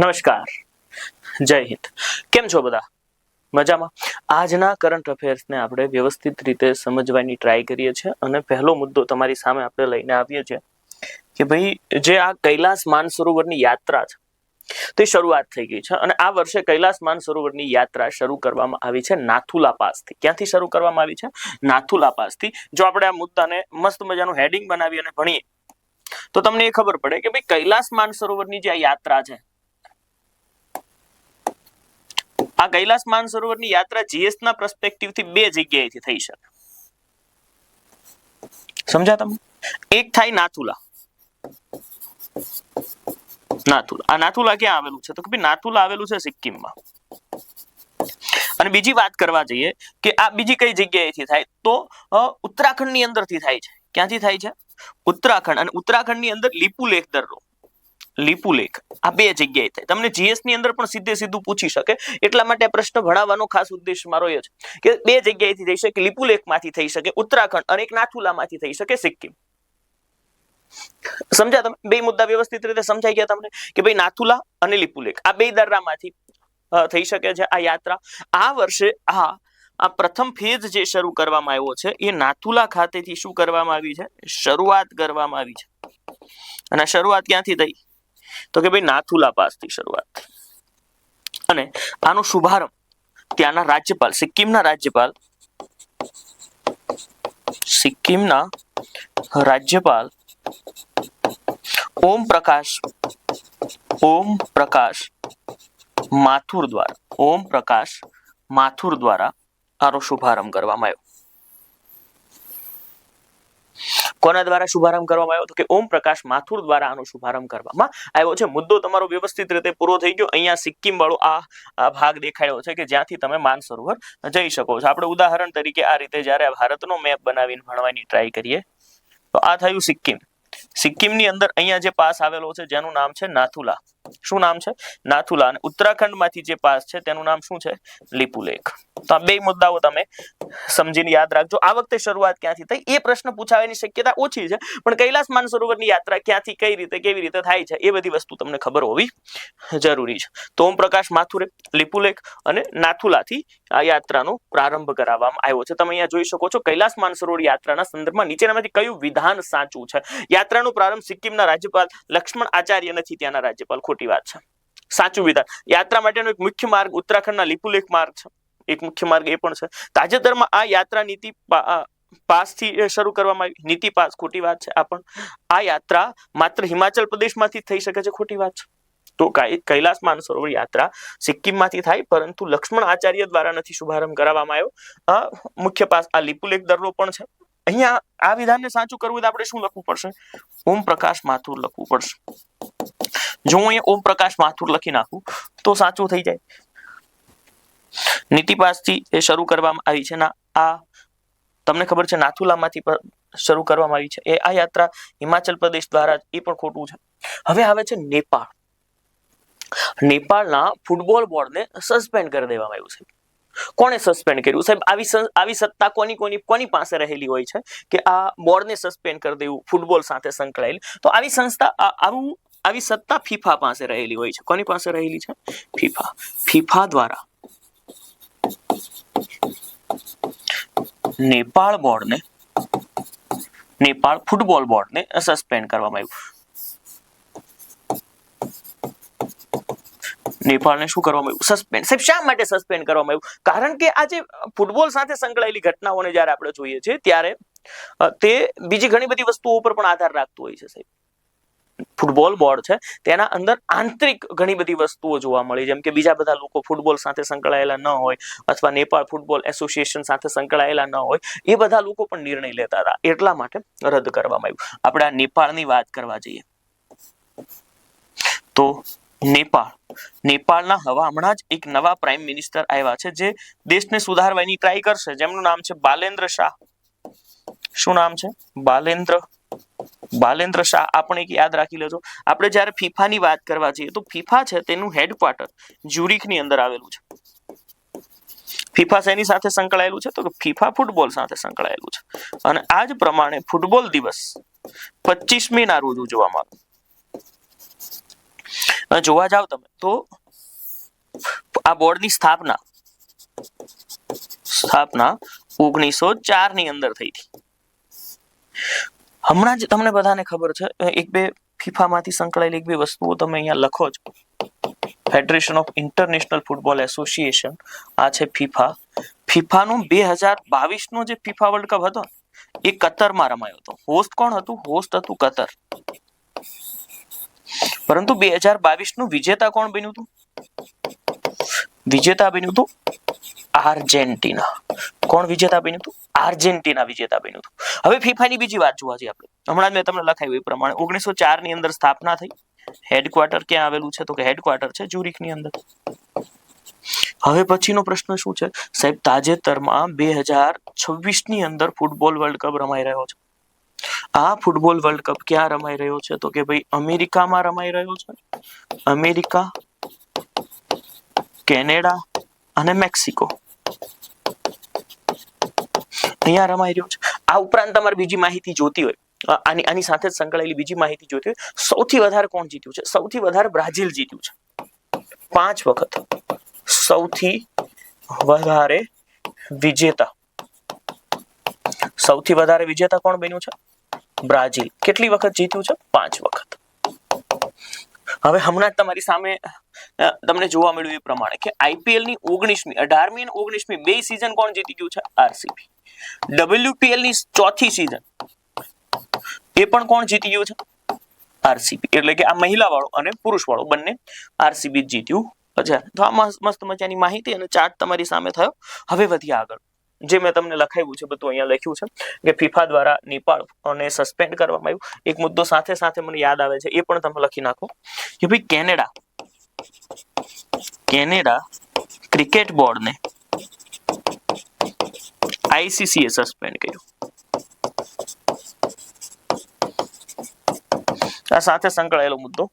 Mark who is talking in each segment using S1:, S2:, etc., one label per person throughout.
S1: નમસ્કાર, જય હિન્દ. કેમ છો બધા? મજામાં? આજના કરંટ અફેર્સને આપણે વ્યવસ્થિત રીતે સમજવાની ટ્રાય કરીએ છીએ અને પહેલો મુદ્દો તમારી સામે આપણે લઈને આવીએ છીએ કે ભાઈ જે આ કૈલાસ માનસરોવરની યાત્રા છે તે શરૂઆત થઈ ગઈ છે અને આ વર્ષે કૈલાસ માનસરોવરની યાત્રા શરૂ કરવામાં આવી છે નાથુલા પાસથી. ક્યાંથી શરૂ કરવામાં આવી છે? નાથુલા પાસથી. જો આપણે આ મુદ્દાને મસ્ત મજાનું હેડિંગ બનાવી અને ભણીએ તો તમને એ ખબર પડે કે ભાઈ કૈલાસ માનસરોવરની જે આ યાત્રા છે, આ કૈલાસ માનસરોવરની યાત્રા જીએસ ના પર્સપેક્ટિવથી બે જગ્યાએથી થઈ શકે. સમજ્યા તમે? એક થાય નાથુલા. આ નાથુલા ક્યાં આવેલું છે? તો કે ભાઈ નાથુલા આવેલું છે સિક્કિમમાં. અને બીજી વાત કરવા જઈએ કે આ બીજી કઈ જગ્યાએથી થાય તો ઉત્તરાખંડની અંદરથી થાય છે. ક્યાંથી થાય છે? ઉત્તરાખંડ. અને ઉત્તરાખંડની અંદર લીપુલેખ દર્રો, લીપુલેખ, આ બે જગ્યાએ થાય. તમને જીએસ ની અંદર પણ સીધે સીધું પૂછી શકે, એટલા માટે પ્રશ્ન ભણાવવાનો ખાસ ઉદ્દેશ મારો એ છે કે બે જગ્યાએથી થઈ શકે. લીપુલેખ માંથી થઈ શકે ઉત્તરાખંડ અને એક નાથુલા માંથી થઈ શકે સિક્કિમ. સમજ્યા તમે? બે મુદ્દા વ્યવસ્થિત રીતે સમજાઈ ગયા તમને કે ભાઈ નાથુલા અને લીપુલેખ આ બે દર્રામાંથી થઈ શકે છે આ યાત્રા. આ વર્ષે આ પ્રથમ ફેઝ જે શરૂ કરવામાં આવ્યો છે એ નાથુલા ખાતેથી શું કરવામાં આવી છે? શરૂઆત કરવામાં આવી છે. અને શરૂઆત ક્યાંથી થઈ? તો કે ભાઈ નાથુલા પાસથી શરૂઆત. અને આનો શુભારંભ ત્યાંના રાજ્યપાલ, સિક્કિમના રાજ્યપાલ ઓમ પ્રકાશ માથુર દ્વારા આનો શુભારંભ કરવામાં આવ્યો. કોના દ્વારા શુભારંભ કરવામાં આવ્યો? તો કે ઓમ પ્રકાશ માથુર દ્વારા આનો શુભારંભ કરવામાં આવ્યો છે. મુદ્દો તમારો વ્યવસ્થિત રીતે પૂરો થઈ ગયો. અહીંયા સિક્કિમ વાળો આ ભાગ દેખાડ્યો છે કે જ્યાંથી તમે માનસરોવર જઈ શકો છો. આપણે ઉદાહરણ તરીકે આ રીતે જ્યારે ભારતનો મેપ બનાવીને ભણવાની ટ્રાય કરીએ તો આ થયું સિક્કિમ. સિક્કિમની અંદર અહીંયા જે પાસ આવેલો છે જેનું નામ છે નાથુલા. શું નામ છે? નાથુલા. અને ઉત્તરાખંડમાંથી જે પાસ છે તેનું નામ શું છે? લીપુલેખ. તો આ બે મુદ્દાઓ તમે સમજીને યાદ રાખજો. આ વખતે શરૂઆત ક્યાંથી થઈ એ પ્રશ્ન પૂછાવાની શક્યતા ઓછી છે, પણ કૈલાસ માનસરોવરની યાત્રા ક્યાંથી, કઈ રીતે, કેવી રીતે થાય છે એ બધી વસ્તુ તમને ખબર હોવી જરૂરી છે. તો ઓમ પ્રકાશ માથુરે લીપુલેખ અને નાથુલાથી આ યાત્રાનો પ્રારંભ કરાવવામાં આવ્યો છે. તમે અહીંયા જોઈ શકો છો કૈલાસ માનસરોવર યાત્રાના સંદર્ભમાં નીચેનામાંથી કયું વિધાન સાચું છે? યાત્રાનો પ્રારંભ સિક્કિમના રાજ્યપાલ લક્ષ્મણ આચાર્ય નથી ત્યાંના રાજ્યપાલ. ખોટી વાત છે. સાચું વિધાન. યાત્રા માટેનો એક મુખ્ય માર્ગ ઉત્તરાખંડના લીપુલેખ માર્ગ છે. એક મુખ્ય માર્ગ એ પણ છે. તાજેતરમાં આ યાત્રા નીતિ પાસથી શરૂ કરવામાં આવી. નીતિ પાસ. ખોટી વાત છે. આ પણ આ યાત્રા માત્ર હિમાચલ પ્રદેશમાંથી થઈ શકે છે. ખોટી વાત છે. તો કૈલાસ માનસરોવર યાત્રા સિક્કિમમાંથી થાય, પરંતુ લક્ષ્મણ આચાર્ય દ્વારા નથી શુભારંભ કરાવવામાં આવ્યો. મુખ્ય પાસ આ લીપુલેખ દર્રો પણ છે. અહીંયા આ વિધાનને સાચું કરવું તો આપણે શું લખવું પડશે? ઓમ પ્રકાશ માથુર લખવું પડશે. જો હું અહીંયા ઓમ પ્રકાશ માથુર લખી નાખું તો સાચું થઈ જાય. નીતિ પાસથી એ શરૂ કરવામાં આવી છે. આ તમને ખબર છે નાથુલામાંથી શરૂ કરવામાં આવી છે. એ આ યાત્રા હિમાચલ પ્રદેશ દ્વારા, એ પણ ખોટું છે. હવે આવે છે નેપાળ. નેપાળના ફૂટબોલ બોર્ડને સસ્પેન્ડ કરી દેવામાં આવ્યું છે. કોણે સસ્પેન્ડ કર્યું? સાહેબ, આવી સત્તા કોની પાસે રહેલી હોય છે કે આ બોર્ડને સસ્પેન્ડ કરી દેવું ફૂટબોલ સાથે સંકળાયેલી? તો આવી સંસ્થા, આવી સત્તા ફીફા પાસે રહેલી હોય છે. કોની પાસે રહેલી છે? ફીફા દ્વારા નેપાળ ફૂટબોલ બોર્ડને સસ્પેન્ડ કરવામાં આવ્યું. નેપાળને શું કરવામાં આવ્યું? સસ્પેન્ડ. સાહેબ, શા માટે સસ્પેન્ડ કરવામાં આવ્યું? કારણ કે આજે ફૂટબોલ સાથે સંકળાયેલી ઘટનાઓને જ્યારે આપણે જોઈએ છીએ ત્યારે તે બીજી ઘણી બધી વસ્તુઓ ઉપર પણ આધાર રાખતું હોય છે. સાહેબ, ફૂટબોલ બોર્ડ છે તેના અંદર આંતરિક ઘણી બધી વસ્તુઓ જોવા મળી, જેમ કે બીજા બધા લોકો ફૂટબોલ સાથે સંકળાયેલા ન હોય અથવા નેપાળ ફૂટબોલ એસોસિએશન સાથે સંકળાયેલા ન હોય, એ બધા લોકો પણ નિર્ણય લેતા હતા. એટલા માટે રદ કરવામાં આવ્યું. આપણે આ નેપાળની વાત કરવા જઈએ તો નેપાળના હમણાં જ એક નવા પ્રાઇમ મિનિસ્ટર આવ્યા છે જે દેશને સુધારવાની ટ્રાય કરશે, જેમનું નામ છે બાલેન્દ્ર શાહ. શું નામ છે? બાલેન્દ્ર શાહ. આપણે એક યાદ રાખી લેજો. આપણે જ્યારે ફીફાની વાત કરવા જઈએ તો ફીફા છે તેનું હેડક્વાર્ટર જ્યુરિખની અંદર આવેલું છે. ફીફા શેની સાથે સંકળાયેલું છે? તો ફીફા ફૂટબોલ સાથે સંકળાયેલું છે. અને આ જ પ્રમાણે ફૂટબોલ દિવસ 25મી ના રોજ ઉજવવામાં આવે. જોવા જાવ તમે તો આ બોર્ડની સ્થાપના 1904 ની અંદર થઈ હતી. હમણાં જ તમને બધાને ખબર છે, એક બે ફીફામાંથી સંકળાયેલી એક બે વસ્તુઓ તમે અહીંયા લખો છો. Federation of international football association, આ છે ફીફા. ફીફાનું 2022 નો જે ફીફા વર્લ્ડ કપ હતો એ કતરમાં રમાયો હતો. હોસ્ટ કોણ હતું? હોસ્ટ હતું કતર. પરંતુ 2022 નું વિજેતા કોણ બન્યું હતું? વિજેતા બન્યું હતું આર્જેન્ટિના. કોણ વિજેતા બન્યું હતું? આર્જેન્ટિના વિજેતા બન્યું હતું. હવે ફીફાની બીજી વાત જોવા જઈએ આપણે. હમણાં મેં તમને લખાવ્યું એ પ્રમાણે 1904 ની અંદર સ્થાપના થઈ. હેડક્વાર્ટર ક્યાં આવેલું છે? તો કે હેડક્વાર્ટર છે ઝુરિકની અંદર. હવે પછીનો પ્રશ્ન શું છે સાહેબ? તાજેતરમાં 2026 ની અંદર ફૂટબોલ વર્લ્ડ કપ રમાઈ રહ્યો છે. આ ફૂટબોલ વર્લ્ડ કપ ક્યાં રમાઈ રહ્યો છે? તો કે ભાઈ અમેરિકામાં રમાઈ રહ્યો છે. અમેરિકા, કેનેડા અને મેક્સિકો, અહીંયા રમાઈ રહ્યો છે. આ ઉપરાંત તમારે બીજી માહિતી જોતી હોય, આની સાથે જ સંકળાયેલી બીજી માહિતી જોતી હોય, સૌથી વધારે કોણ જીત્યું છે? સૌથી વધારે બ્રાઝિલ જીત્યું છે 5 વખત. સૌથી વધારે વિજેતા, સૌથી વધારે વિજેતા કોણ બન્યું છે? બ્રાઝિલ. કેટલી વખત જીત્યું છે? 5 વખત. હવે હમણાં જ તમારી સામે તમને જોવા મળ્યું એ પ્રમાણે કે આઈપીએલ ની 19મી, 18મી અને 19મી બે સીઝન કોણ જીતી ગયું છે? આરસીબી. WPL ની 4થી સીઝન એ પણ કોણ જીતી ગયું છે? આરસીબી. એટલે કે આ મહિલા વાળો અને પુરુષ વાળો બંને આરસીબી જીત્યું છે. તો આ મસ્ત મજાની માહિતી અને ચાર્ટ તમારી સામે થયો. હવે વધીએ આગળ. જે મેં તમને લખાવ્યું છે બધું અહીંયા લખ્યું છે કે ફીફા દ્વારા નેપાળ અને સસ્પેન્ડ કરવામાં આવ્યું. એક મુદ્દો સાથે સાથે મને યાદ આવે છે, એ પણ તમે લખી નાખો કે ભાઈ કેનેડા ક્રિકેટ બોર્ડને આઈસીસી એ સસ્પેન્ડ કર્યું. આ સાથે સંકળાયેલો મુદ્દો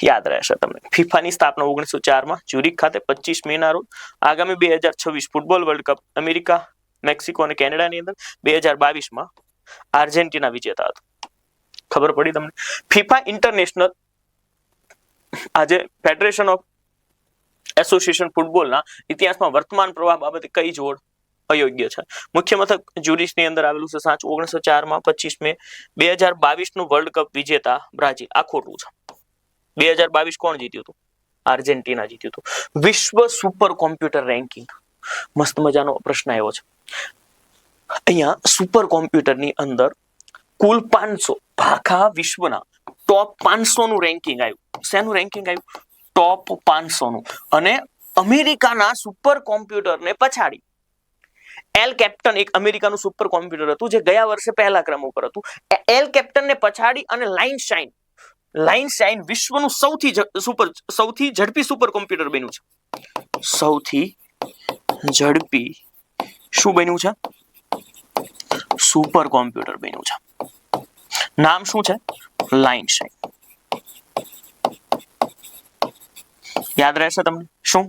S1: યાદ રહેશે તમને. ફીફાની સ્થાપના 1904માં ઝુરિક ખાતે 25 મેના રોજ. આગામી 2026 football world cup America, Mexico અને કેનેડાની અંદર. 2022માં આર્જેન્ટિના વિજેતા હતું. ખબર પડી તમને? ફીફા ઇન્ટરનેશનલ, આજે ફેડરેશન ઓફ એસોસિએશન ફૂટબોલના ઇતિહાસમાં વર્તમાન પ્રવાહ બાબતે કઈ જોડ અયોગ્ય છે? મુખ્ય મથક ઝુરિચની અંદર આવેલું છે, સાચું. 1904માં 25 મે. 2022 નું વર્લ્ડ કપ વિજેતા બ્રાઝિલ, આ ખોટું છે. 2022 કોણ જીત્યું હતું? આર્જેન્ટિના જીત્યું હતું. વિશ્વ સુપર કોમ્પ્યુટર રેન્કિંગ, મસ્ત મજાનો પ્રશ્ન આવ્યો છે. અહીંયા સુપર કોમ્પ્યુટરની અંદર કુલ 500 આખા વિશ્વના ટોપ 500 નું રેન્કિંગ આવ્યું. શેનું રેન્કિંગ આવ્યું? ટોપ 500 નું. અને અમેરિકાના સુપર કોમ્પ્યુટરને પછાડી એલ કેપ્ટન, એક અમેરિકાનું સુપર કોમ્પ્યુટર હતું જે ગયા વર્ષે પહેલા ક્રમ ઉપર હતું. એલ કેપ્ટનને પછાડી અને લાઇન શાઇન વિશ્વનું સૌથી ઝડપી સુપર કોમ્પ્યુટર બન્યું છે. સૌથી ઝડપી શું બન્યું છે? સુપર કોમ્પ્યુટર બન્યું છે. નામ શું છે? Line shine. યાદ રહેશે તમને? શું?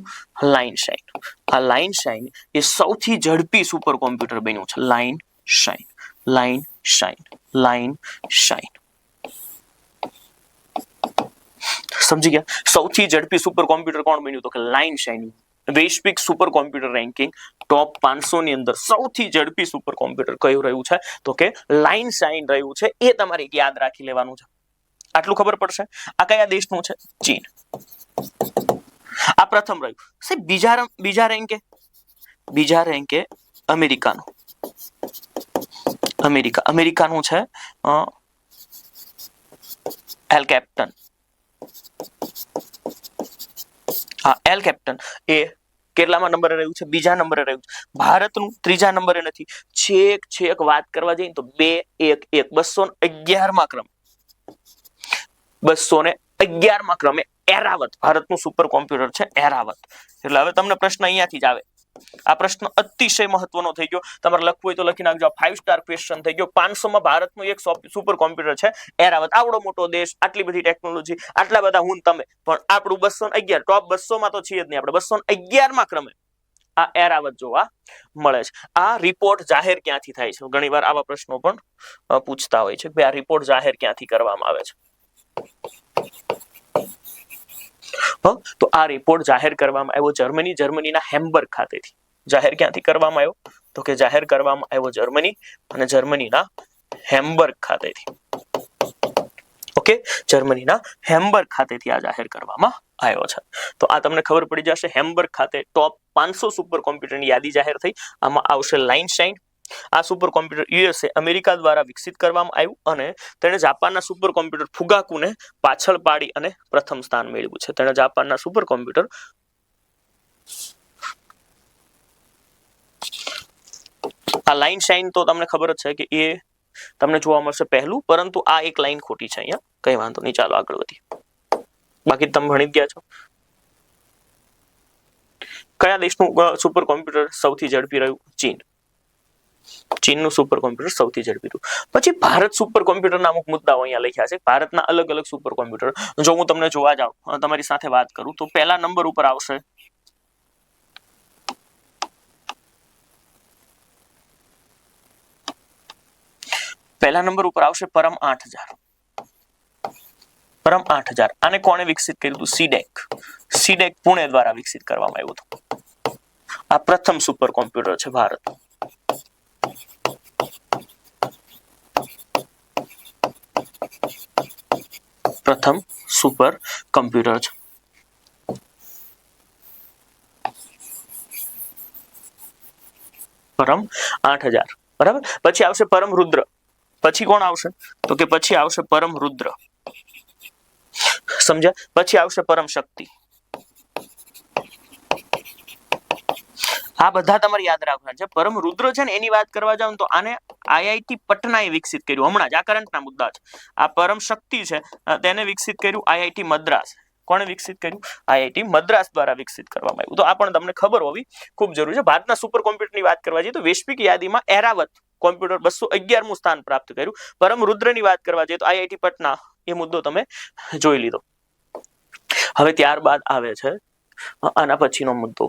S1: Line shine. આ લાઇન શાઇન એ સૌથી ઝડપી સુપર કોમ્પ્યુટર બન્યું છે. Line shine. સમજી ગયા? સૌથી ઝડપી સુપર કોમ્પ્યુટર કોણ બન્યું? તો કે લાઇન શાઇન. વૈશ્વિક સુપર કોમ્પ્યુટર રેન્કિંગ ટોપ 500 ની અંદર સૌથી ઝડપી સુપર કોમ્પ્યુટર કયું રહ્યું છે? તો કે લાઇન શાઇન રહ્યું છે. એ તમારે યાદ રાખી લેવાનું છે. આટલું ખબર પડશે. આ કયા દેશનું છે? ચીન. આ પ્રથમ રહ્યું. સાહેબ બીજા રેન્કે અમેરિકાનું છે એલ કેપ્ટન. એલ કેપ્ટન એ કેટલામાં નંબરે રહ્યું છે? બીજા નંબરે રહ્યું છે. ભારતનું ત્રીજા નંબરે નથી. છેક વાત કરવા જઈએ તો 211માં ક્રમ. 211માં ક્રમે એરાવત ભારતનું સુપર કોમ્પ્યુટર છે. એરાવત. એટલે હવે તમને પ્રશ્ન અહીંયાથી જ આવે. આ પ્રશ્ન અતિશય મહત્વનો થઈ ગયો. તમારે લખવું હોય તો લખી નાખજો. 5 સ્ટાર ક્વેશ્ચન થઈ ગયો. 500માં ભારતનું એક સુપર કોમ્પ્યુટર છે એરાવત. આવડો મોટો દેશ, આટલી બધી ટેકનોલોજી, આટલા બધા હું તમે, પણ આપણું 211 ટોપ 200માં તો છીએ જ નહીં. આપણે 211માં ક્રમે આ એરાવત જોવા મળે છે. આ રિપોર્ટ જાહેર ક્યાંથી થાય છે? ઘણીવાર આવા પ્રશ્નો પણ પૂછતા હોય છે કે આ રિપોર્ટ જાહેર ક્યાંથી કરવામાં આવે છે? તો આ રિપોર્ટ જાહેર કરવામાં આવ્યો જર્મનીના હેમ્બર્ગ ખાતેથી. જાહેર ક્યાંથી કરવામાં આવ્યો? તો કે જાહેર કરવામાં આવ્યો જર્મની અને જર્મનીના હેમ્બર્ગ ખાતેથી. ઓકે, જર્મનીના હેમ્બર્ગ ખાતેથી આ જાહેર કરવામાં આવ્યો છે. તો આ તમને ખબર પડી જશે. હેમ્બર્ગ ખાતે ટોપ 500 સુપર કોમ્પ્યુટરની યાદી જાહેર થઈ. આમાં આવશે લાઇનસ્ટાઇન. આ સુપર કોમ્પ્યુટર યુએસએ અમેરિકા દ્વારા વિકસિત કરવામાં આવ્યું અને તેણે જાપાનના સુપર કોમ્પ્યુટર ફુગાકુને પાછળ પાડી અને પ્રથમ સ્થાન મેળવ્યું છે. તેણે જાપાનના સુપર કોમ્પ્યુટર આ લાઇનસ્ટાઇન તો તમને ખબર જ છે કે એ તમને જોવા મળશે પહેલું, પરંતુ આ એક લાઈન ખોટી છે અહીંયા. કઈ વાંધો નહીં, ચાલો આગળ વધીએ. બાકી તમે ભણી ગયા છો. કયા દેશનું સુપર કોમ્પ્યુટર સૌથી ઝડપી રહ્યું? ચીન. ચીનનું સુપર કોમ્પ્યુટર સૌથી ઝડપી રહ્યું. પછી ભારત સુપર કોમ્પ્યુટરના અમુક મુદ્દાઓ અહીંયા લખ્યા છે. ભારતના અલગ અલગ સુપર કોમ્પ્યુટર જો હું તમને જોવા જાઉં, તમારી સાથે વાત કરું, તો પહેલા નંબર ઉપર આવશે પરમ 8000. પરમ 8000 આને કોણે વિકસિત કર્યું હતું? સીડેક પુણે દ્વારા વિકસિત કરવામાં આવ્યું હતું. આ પ્રથમ સુપર કોમ્પ્યુટર છે ભારત. પ્રથમ સુપર કમ્પ્યુટર છે. પરમ 8000. બરાબર. પછી આવશે પરમ રુદ્ર. પછી કોણ આવશે? તો કે પછી આવશે પરમ રુદ્ર. સમજ્યા? પછી આવશે પરમ શક્તિ. આ બધા તમારે યાદ રાખવાના છે. પરમ રુદ્ર છે ને, એની વાત કરવા જાવ તો આને આઈઆઈટી પટનાએ વિકસિત કર્યું. હમણાં જ આ કરંટના મુદ્દા છે. આ પરમ શક્તિ છે તેને વિકસિત કર્યું આઈઆઈટી મદ્રાસ. કોણે વિકસિત કર્યું? આઈઆઈટી મદ્રાસ દ્વારા વિકસિત કરવામાં આવ્યું. તો આ પણ તમને ખબર હોવી ખૂબ જરૂરી છે. ભારતના સુપર કોમ્પ્યુટરની વાત કરવા જઈએ તો વૈશ્વિક યાદીમાં એરાવત કોમ્પ્યુટર 211મું સ્થાન પ્રાપ્ત કર્યું. પરમ રુદ્રની વાત કરવા જઈએ તો આઈઆઈટી પટના. એ મુદ્દો તમે જોઈ લીધો. હવે ત્યારબાદ આવે છે આના પછીનો મુદ્દો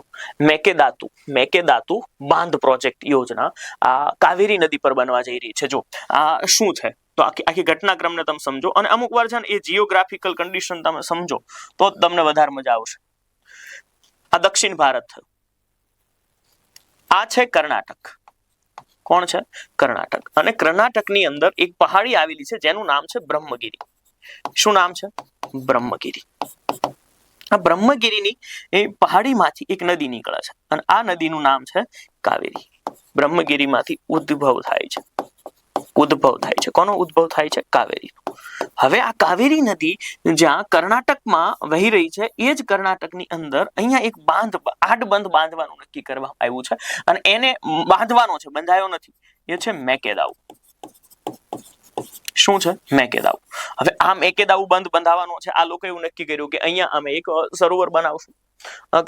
S1: મેકેદાતુ બાંધ પ્રોજેક્ટ યોજના. આ કાવેરી નદી પર બનવા જઈ રહી છે. જો આ શું છે તો આખી ઘટનાક્રમને તમે સમજો, અને અમુક વાર છે ને એ જીઓગ્રાફિકલ કન્ડિશન તમે સમજો તો તમને વધારે મજા આવશે. આ દક્ષિણ ભારત થયું. આ છે કર્ણાટક. કોણ છે? કર્ણાટક. અને કર્ણાટકની અંદર એક પહાડી આવેલી છે જેનું નામ છે બ્રહ્મગીરી. શું નામ છે? બ્રહ્મગીરી. આ બ્રહ્મગીરીની એ પહાડીમાંથી એક નદી નીકળે છે અને આ નદીનું નામ છે કાવેરી. બ્રહ્મગીરીમાંથી ઉદ્ભવ થાય છે. કોનો ઉદ્ભવ થાય છે? કાવેરી. હવે આ કાવેરી નદી જ્યાં કર્ણાટકમાં વહી રહી છે, એ જ કર્ણાટકની અંદર અહીંયા એક આડબંધ બાંધવાનું નક્કી કરવામાં આવ્યું છે અને એને બાંધવાનો છે, બંધાયો નથી. એ છે મેકેદાઉ. શું છે? મેકેદાઉ. હવે આ મેકેદાઉ બંધાવવાનો છે. આ લોકો એવું નક્કી કર્યું કે અહીંયા અમે એક સરોવર બનાવશું.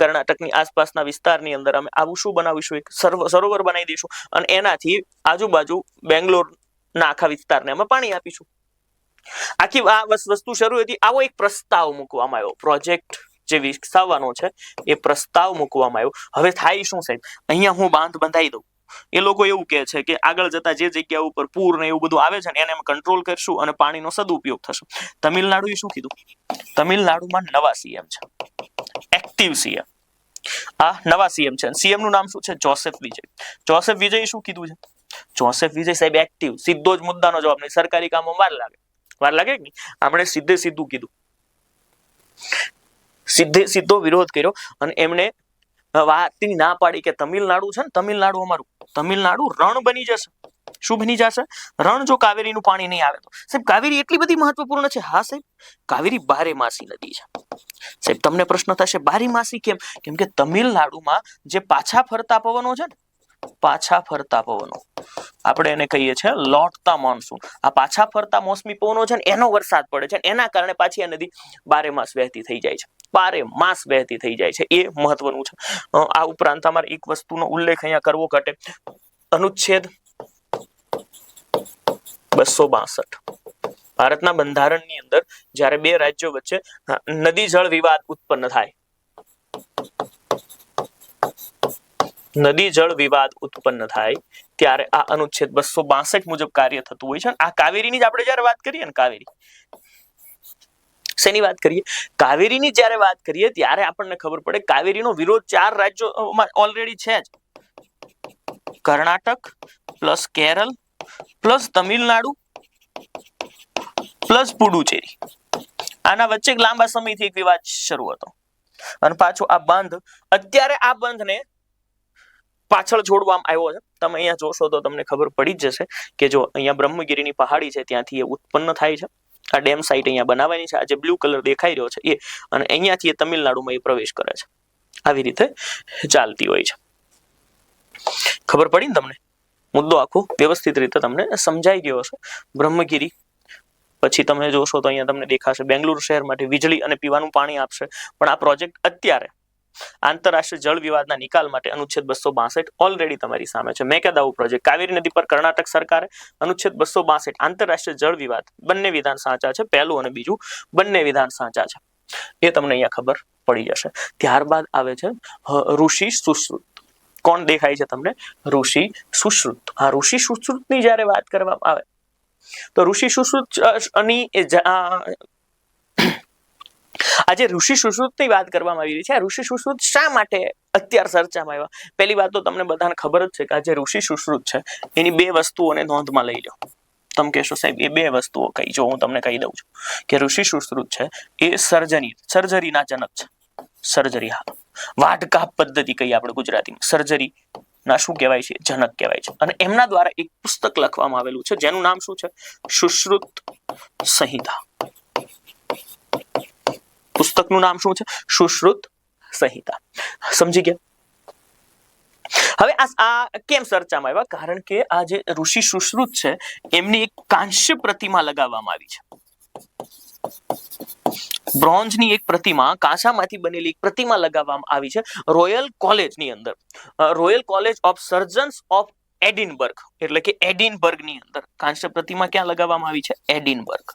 S1: કર્ણાટકની આસપાસના વિસ્તારની અંદર અમે આવું શું બનાવીશું? એક સરોવર બનાવી દઈશું અને એનાથી આજુબાજુ બેંગ્લોરના આખા વિસ્તારને અમે પાણી આપીશું. આખી આ વસ્તુ શરૂ હતી. આવો એક પ્રસ્તાવ મૂકવામાં આવ્યો. પ્રોજેક્ટ જે વિકસાવવાનો છે એ પ્રસ્તાવ મૂકવામાં આવ્યો. હવે થાય શું સાહેબ? અહીંયા હું બાંધ બંધાઈ દઉં. એ લોકો એવું કહે છે કે આગળ જતા જે જગ્યા ઉપર પૂર ને એવું બધું આવે છે ને એને અમે કંટ્રોલ કરશું અને પાણીનો સદુપયોગ થશે. તમિલનાડુએ શું કીધું? તમિલનાડુમાં નવા સીએમ છે, એક્ટિવ સીએમ. આ નવા સીએમ છે. સીએમ નું નામ શું છે? જોસેફ વિજય. જોસેફ વિજય શું કીધું છે? જોસેફ વિજય સાહેબ એક્ટિવ. સીધો જ મુદ્દાનો જવાબ નહીં. સરકારી કામો વાર લાગે કે નહીં? આપણે સીધું કીધું. સીધો વિરોધ કર્યો અને એમને વાતની ના પાડી કે તમિલનાડુ છે ને, તમિલનાડુ રણ બની જશે. શું બની જશે? રણ. જો કાવેરીનું પાણી નહીં આવે તો. સાહેબ કાવેરી એટલી બધી મહત્વપૂર્ણ છે. હા સાહેબ, કાવેરી બારેમાસી નદી છે. સાહેબ તમને પ્રશ્ન થશે બારેમાસી કેમ? કેમ કે તમિલનાડુમાં જે પાછા ફરતા પવનો છે ને, આપણે એને કહીએ છીએ લોટતા મોન્સૂન. આ પાછા ફરતા મોસમી પવનો છે ને એનો વરસાદ પડે છે, એના કારણે પાછી આ નદી બારેમાસ વહેતી થઈ જાય છે. એ મહત્વનું છે. આ ઉપરાંત તમારે એક વસ્તુનો ઉલ્લેખ અહીંયા કરવો ઘટે. અનુચ્છેદ 262. ભારતના બંધારણની અંદર જ્યારે બે રાજ્યો વચ્ચે નદી જળ વિવાદ ઉત્પન્ન થાય ત્યારે આ અનુચ્છેદ 262 મુજબ કાર્ય થતું હોય છે. આ કાવેરીની જ આપણે જ્યારે વાત કરીએ ને, કાવેરી શેની વાત કરીએ? કાવેરીની જ્યારે વાત કરીએ ત્યારે આપણને ખબર પડે કાવેરીનો વિરોધ 4 રાજ્યોમાં ઓલરેડી છે જ. Karnataka plus Kerala plus Tamil Nadu plus Puducherry. આના વચ્ચે લાંબા સમયથી એક વિવાદ શરૂ હતો અને પાછો આ બંધ અત્યારે આ બંધને પાછળ છોડવામાં આવ્યો છે. તમે અહીંયા જોશો તો તમને ખબર પડી જ જશે કે જો અહીંયા બ્રહ્મગીરીની પહાડી છે ત્યાંથી એ ઉત્પન્ન થાય છે. આ ડેમ સાઇટ અહીંયા બનાવવાની છે. આ જે બ્લુ કલર દેખાઈ રહ્યો છે એ, અને અહીંયાથી એ તમિલનાડુમાં એ પ્રવેશ કરે છે. આવી રીતે ચાલતી હોય છે. ખબર પડી ને તમને? મુદ્દો આખો વ્યવસ્થિત રીતે તમને સમજાઈ ગયો હશે. બ્રહ્મગીરી પછી તમે જોશો તો અહીંયા તમને દેખાશે બેંગ્લોર શહેર માટે વીજળી અને પીવાનું પાણી આપશે. પણ આ પ્રોજેક્ટ અત્યારે આંતરરાષ્ટ્રીય જળ વિવાદના નિકાલ માટે અનુચ્છેદ 262 ઓલરેડી તમારી સામે છે. મેકેદાવુ પ્રોજેક્ટ કાવેરી નદી પર કર્ણાટક સરકારે અનુચ્છેદ 262 આંતરરાષ્ટ્રીય જળ વિવાદ બંને વિધાન સાચા છે. પહેલું અને બીજું બંને વિધાન સાચા છે. એ તમને અહીંયા ખબર પડી જશે. ત્યારબાદ આવે છે ઋષિ સુશ્રુત. કોણ દેખાય છે તમને? ઋષિ સુશ્રુત. આ ઋષિ સુશ્રુતની જ્યારે વાત કરવામાં આવે તો ઋષિ સુશ્રુત ની આજે ઋષિ સુશ્રુતની વાત કરવામાં આવી રહી છે. આ ઋષિ સુશ્રુત શા માટે અત્યારે ચર્ચામાં આવ્યા? પહેલી વાત તો તમને બધાને ખબર જ છે કે આ જે ઋષિ સુશ્રુત છે એની 2 વસ્તુઓને નોંધમાં લઈ લો. તમે કહેશો સાહેબ એ 2 વસ્તુઓ કઈ? જો હું તમને કહી દઉં છું કે ઋષિ સુશ્રુત છે એ સર્જરીના જનક છે. સર્જરી, હા, વાટકાપ પદ્ધતિ કહીએ આપણે ગુજરાતીમાં. સર્જરી ના શું કહેવાય છે? જનક કહેવાય છે. અને એમના દ્વારા એક પુસ્તક લખવામાં આવેલું છે જેનું નામ શું છે? સુશ્રુત સંહિતા. પુસ્તકનું નામ શું છે? સુશ્રુત સંહિતા. સમજી ગયા? હવે આ કેમ ચર્ચામાં આવ્યા? કારણ કે આ જે ઋષિ સુશ્રુત છે એમની એક કાંસ્ય પ્રતિમા લગાવવામાં આવી છે. બ્રોન્ઝની એક પ્રતિમા, કાંસામાંથી બનેલી એક પ્રતિમા લગાવવામાં આવી છે રોયલ કોલેજની અંદર. Royal College of Surgeons of Edinburgh, એટલે કે એડિનબર્ગની અંદર. કાંસ્ય પ્રતિમા ક્યાં લગાવવામાં આવી છે? એડિનબર્ગ.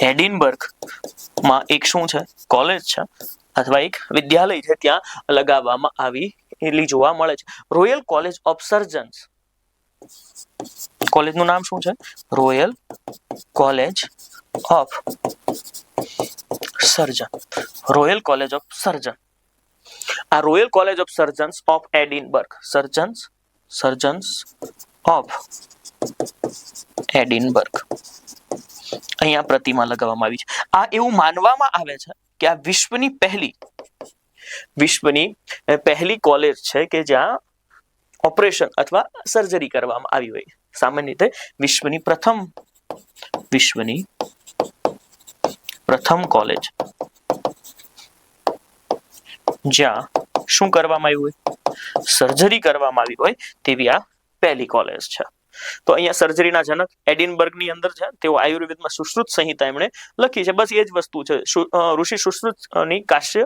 S1: એડિનબર્ગમાં એક શું છે? કોલેજ છે અથવા એક વિદ્યાલય છે, ત્યાં લગાવવામાં આવેલી જોવા મળે છે. Royal College of Surgeons. કોલેજનું નામ શું છે? Royal College of Surgeon. Royal College of Surgeon. આ Royal College of Surgeons of Edinburgh. Surgeons of Edinburgh. અહીંયા પ્રતિમા લગાવવામાં આવી છે. આ એવું માનવામાં આવે છે કે આ વિશ્વની પહેલી કોલેજ છે કે જ્યાં ઓપરેશન અથવા સર્જરી કરવામાં આવી હોય. સામાન્ય રીતે વિશ્વની પ્રથમ કોલેજ જ્યાં શું કરવામાં આવ્યું હોય? સર્જરી કરવામાં આવી હોય તેવી આ પહેલી કોલેજ છે. તો અહીંયા સર્જરીના જનક એડિનબર્ગની અંદર છે. તેઓ આયુર્વેદમાં સુશ્રુત સંહિતા એમણે લખી છે. બસ એ જ વસ્તુ છે. ઋષિ સુશ્રુતની કાંસ્ય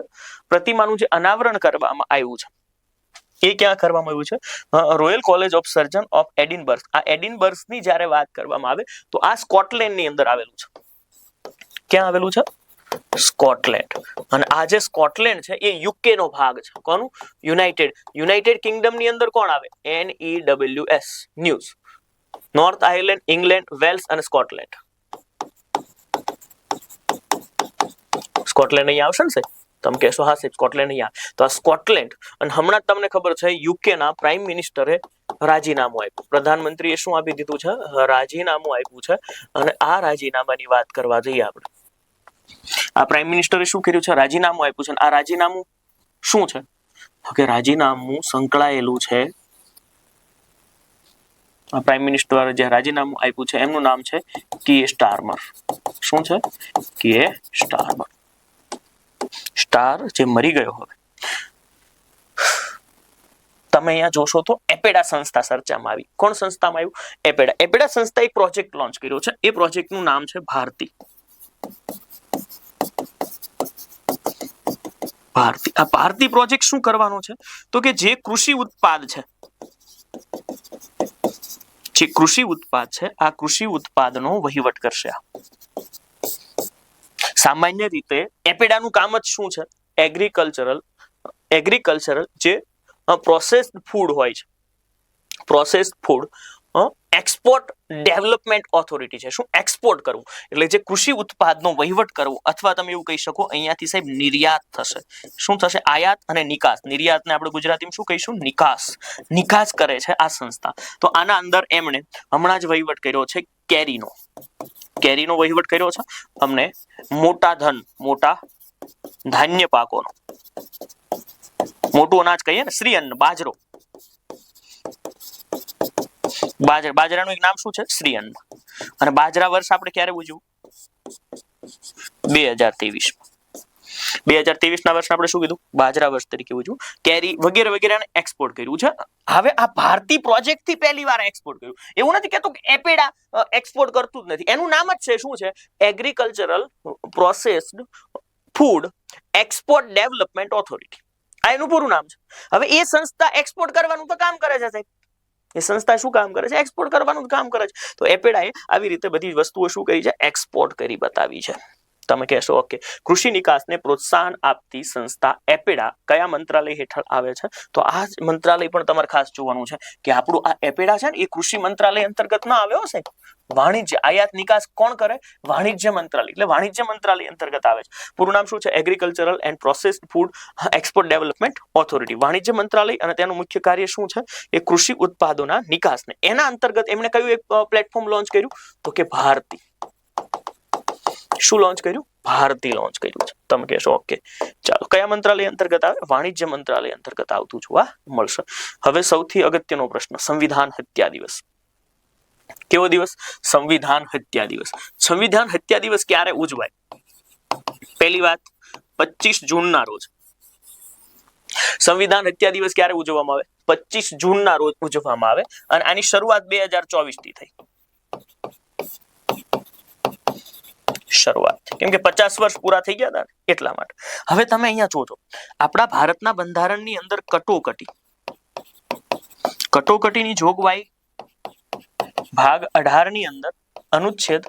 S1: પ્રતિમાનું જે અનાવરણ કરવામાં આવ્યું છે એ ક્યાં કરવામાં આવ્યું છે? Royal College of surgeon of Edinburgh. આ એડિનબર્ગની જ્યારે વાત કરવામાં આવે તો આ સ્કોટલેન્ડની અંદર આવેલું છે. ક્યાં આવેલું છે? સ્કોટલેન્ડ. અને આ જે સ્કોટલેન્ડ છે એ યુકે નો ભાગ છે. કોનું? યુનાઇટેડ કિંગડમની અંદર કોણ આવે? NEWS news. North Ireland, England, Wales અને સ્કોટલેન્ડ. સ્કોટલેન્ડ અહીંયા આવશે ને સાહેબ? તમે કહેશો હા સાહેબ સ્કોટલેન્ડ અહીંયા. તો આ સ્કોટલેન્ડ, અને હમણાં તમને ખબર છે યુકે ના પ્રાઇમ મિનિસ્ટરે રાજીનામું આપ્યું. પ્રધાનમંત્રીએ શું આપી દીધું છે? રાજીનામું આપ્યું છે. અને આ રાજીનામાની વાત કરવા જઈએ આપણે. આ પ્રાઇમ મિનિસ્ટરે શું કર્યું છે? રાજીનામું આપ્યું છે. આ રાજીનામું શું છે? કે રાજીનામું સંકળાયેલું છે. આ પ્રાઇમ મિનિસ્ટર જે રાજીનામું આપ્યું છે એમનું નામ છે કીર સ્ટારમર. શું છે? કીર સ્ટારમર. સ્ટાર જે મરી ગયો હવે. તમે અહીંયા જોશો તો એપેડા સંસ્થા ચર્ચામાં આવી. કોણ સંસ્થામાં આવ્યું? એપેડા સંસ્થા એક પ્રોજેક્ટ લોન્ચ કર્યો છે. એ પ્રોજેક્ટનું નામ છે ભારતી. આ ભારતી પ્રોજેક્ટ શું કરવાનો છે? તો કે જે કૃષિ ઉત્પાદ છે આ કૃષિ ઉત્પાદનો વહીવટ કરશે. સામાન્ય રીતે એપેડાનું કામ જ શું છે? એગ્રીકલ્ચરલ જે પ્રોસેસ્ડ ફૂડ હોય છે, processed food export development authority છે. શું? એક્સપોર્ટ કરવું એટલે જે કૃષિ ઉત્પાદનો વહીવટ કરવો, અથવા તમે એવું કહી શકો અહીંયાથી સાહેબ નિર્યાત થશે. શું થશે? આયાત અને નિકાસ. નિર્યાતને આપણે ગુજરાતીમાં શું કહીશું? નિકાસ. નિકાસ કરે છે આ સંસ્થા. તો આના અંદર એમણે હમણાં જ વહીવટ કર્યો છે કેરીનો. કેરીનો વહીવટ કર્યો છે અમને. મોટા ધાન્ય પાકોનો, મોટું અનાજ કહીએ ને, શ્રી અન્ન, બાજરો. બાજરાનું એક નામ શું છે? શ્રી અન્ન. અને બાજરા વર્ષ આપણે ક્યારે ઉજવું? 2023. 2023 ના વર્ષને આપણે શું કીધું? બાજરા વર્ષ તરીકે ઉજવું. કેરી વગેરે વગેરેને એક્સપોર્ટ કર્યું છે. હવે આ ભારતીય પ્રોજેક્ટ થી પહેલી વાર એક્સપોર્ટ કર્યું. એવું નથી કહેતો કે એપેડા એક્સપોર્ટ કરતું જ નથી. એનું નામ જ છે શું છે? Agricultural processed food export development authority. આ એનું પૂરું નામ છે. હવે એ સંસ્થા એક્સપોર્ટ કરવાનું તો કામ કરે છે સાહેબ. એ સંસ્થા શું કામ કરે છે? એક્સપોર્ટ કરવાનું કામ કરે છે. તો એપેડાએ આવી રીતે બધી વસ્તુઓ શું કરી છે? એક્સપોર્ટ કરી બતાવી છે. તમે કહેશો ઓકે, કૃષિ નિકાસને પ્રોત્સાહન આપતી સંસ્થા એપેડા કયા મંત્રાલય હેઠળ આવે છે? તો આ મંત્રાલય પણ તમારે ખાસ જોવાનું છે કે આપણું આ એપેડા છે ને એ કૃષિ મંત્રાલય અંતર્ગત ના આવે હશે. વાણિજ્ય આયાત નિકાસ કોણ કરે? વાણિજ્ય મંત્રાલય. એટલે વાણિજ્ય મંત્રાલય અંતર્ગત આવે છે. પૂરું નામ શું છે? Agricultural and processed food export development authority. વાણિજ્ય મંત્રાલય અને તેનું મુખ્ય કાર્ય શું છે? એ કૃષિ ઉત્પાદનોના નિકાસને. એના અંતર્ગત એમણે કયું એક પ્લેટફોર્મ લોન્ચ કર્યું? તો કે ભારતી. શું લોન્ચ કર્યું? ભારતી લોન્ચ કર્યું છે. તમે કહેશો ઓકે ચાલો, કયા મંત્રાલય અંતર્ગત આવે? વાણિજ્ય મંત્રાલય અંતર્ગત આવતું જોવા મળશે. હવે સૌથી અગત્યનો પ્રશ્ન, સંવિધાન હત્યા દિવસ. કેવો દિવસ? સંવિધાન હત્યા દિવસ. સંવિધાન હત્યા દિવસ ક્યારે ઉજવાય? પહેલી વાત 25 જૂનના રોજ. સંવિધાન હત્યા દિવસ ક્યારે ઉજવવામાં આવે? 25 જૂનના રોજ ઉજવવામાં આવે. અને આની શરૂઆત 2024 થી થઈ. શરૂઆત કેમ કે 50 વર્ષ પૂરા થઈ ગયા હતા એટલા માટે. હવે તમે અહીંયા જોજો, આપણા ભારતના બંધારણની અંદર કટોકટીની જોગવાઈ ભાગ 18 ની અંદર અનુચ્છેદ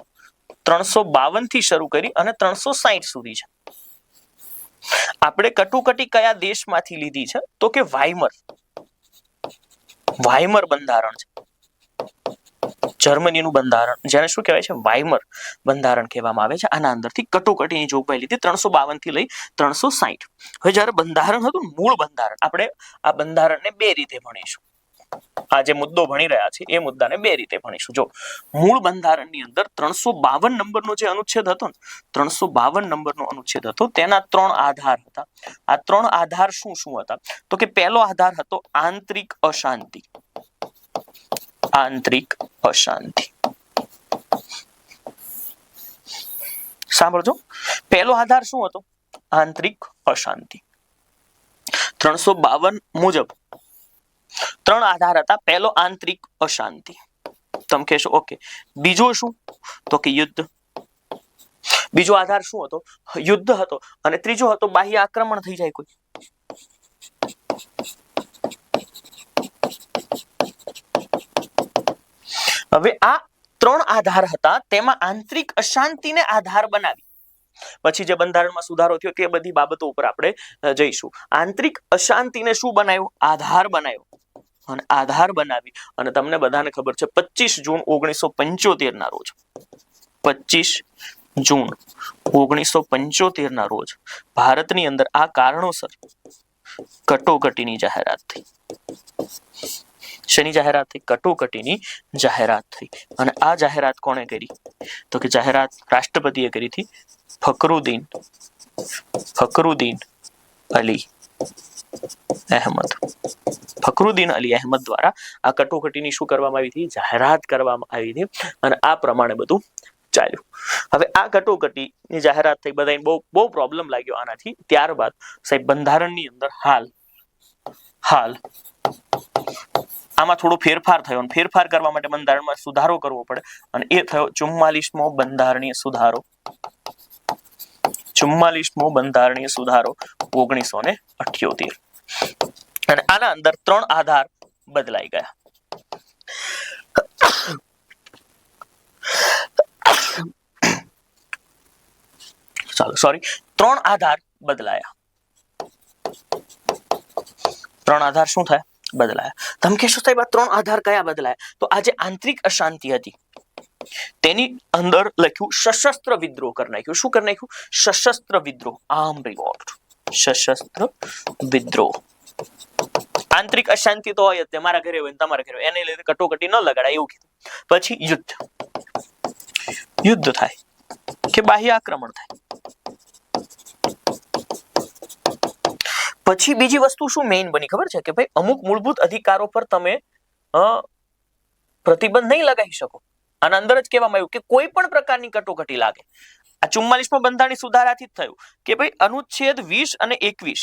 S1: 352 થી શરૂ કરી અને 360 સુધી છે. આપણે કટોકટી કયા દેશમાંથી લીધી છે? તો કે વાઇમર બંધારણ છે. જર્મનીનું બંધારણ, જેને શું કહેવાય છે? વાઇમર બંધારણ કહેવામાં આવે છે. આના અંદરથી કટોકટીની જોગવાઈ લીધી 352 થી લઈ 360. હવે જ્યારે બંધારણ હતું, મૂળ બંધારણ, આપણે આ બંધારણને બે રીતે ભણીશું. આ જે મુદ્દો ભણી રહ્યા છે એ મુદ્દાને બે રીતે ભણીશું. જો મૂળ બંધારણની અંદર 352 નંબરનો જે અનુચ્છેદ હતો ને, 352 નંબરનો અનુચ્છેદ હતો, તેના 3 આધાર હતા. આ 3 આધાર શું શું હતા? તો કે પહેલો આધાર હતો આંતરિક અશાંતિ. આંતરિક અશાંતિ. સાંભળજો, પહેલો આધાર શું હતો? આંતરિક અશાંતિ. 352 મુજબ 3 આધાર હતા. પહેલો આંતરિક અશાંતિ. તમે કહેશો ઓકે, બીજો શું? તો કે યુદ્ધ. બીજો આધાર શું હતો? યુદ્ધ હતો. અને ત્રીજો હતો બાહ્ય આક્રમણ થઈ જાય કોઈ. હવે આ 3 આધાર હતા, તેમાં આંતરિક અશાંતિને આધાર બનાવી પછી જે બંધારણમાં સુધારો થયો તે બધી બાબતો ઉપર આપણે જઈશું. આંતરિક અશાંતિને શું બનાવ્યું? આધાર બનાવ્યો. અને આધાર બનાવી અને તમને બધાને ખબર છે 25 જૂન 1975 ના રોજ 25 જૂન 1975 ના રોજ ભારતની અંદર આ કારણોસર કટોકટીની જાહેરાત થઈ. શેની જાહેરાત થઈ? કટોકટીની જાહેરાત થઈ. અને આ જાહેરાત કોણે કરી? તો કે જાહેરાત રાષ્ટ્રપતિએ કરી હતી. ફખરુદ્દીન અલી અહેમદ. ફખરુદ્દીન અલી અહેમદ દ્વારા આ કટોકટીની શું કરવામાં આવી હતી? જાહેરાત કરવામાં આવી હતી. અને આ પ્રમાણે બધું ચાલ્યું. હવે આ કટોકટીની જાહેરાત થઈ, બધાને બહુ પ્રોબ્લેમ લાગ્યો આનાથી. ત્યારબાદ સાહેબ બંધારણની અંદર હાલ આમાં થોડો ફેરફાર થયો. અને ફેરફાર કરવા માટે બંધારણમાં સુધારો કરવો પડે અને એ થયો 44મો બંધારણીય સુધારો. 44મો બંધારણીય સુધારો 1978. અને આના અંદર 3 આધાર બદલાઈ ગયા. સોરી, 3 આધાર બદલાયા. 3 આધાર શું થાય? બદલાયા. તમે કહેશો સાહેબ આ 3 આધાર કયા બદલાયા? તો આ જે આંતરિક અશાંતિ હતી તેની અંદર લખ્યું સશસ્ત્ર વિદ્રોહ કરી નાખ્યું. શું કરી નાખ્યું? સશસ્ત્ર વિદ્રોહ, આર્મ રિવોલ્ટ, સશસ્ત્ર વિદ્રોહ. આંતરિક અશાંતિ તો હોય જ, મારા ઘરે હોય તમારા ઘરે હોય, એને લીધે કટોકટી ન લગાડાય એવું કીધું. પછી યુદ્ધ થાય કે બાહ્ય આક્રમણ થાય. પછી બીજી વસ્તુ શું મેઇન બની ખબર છે કે ભાઈ અમુક મૂળભૂત અધિકારો પર તમે પ્રતિબંધ નહીં લગાવી શકો. આના અંદર જ કહેવામાં આવ્યું કે કોઈ પણ પ્રકારની કટોકટી લાગે. આ 44મા બંધારણીય સુધારાથી જ થયું કે ભાઈ અનુચ્છેદ 20 અને 21,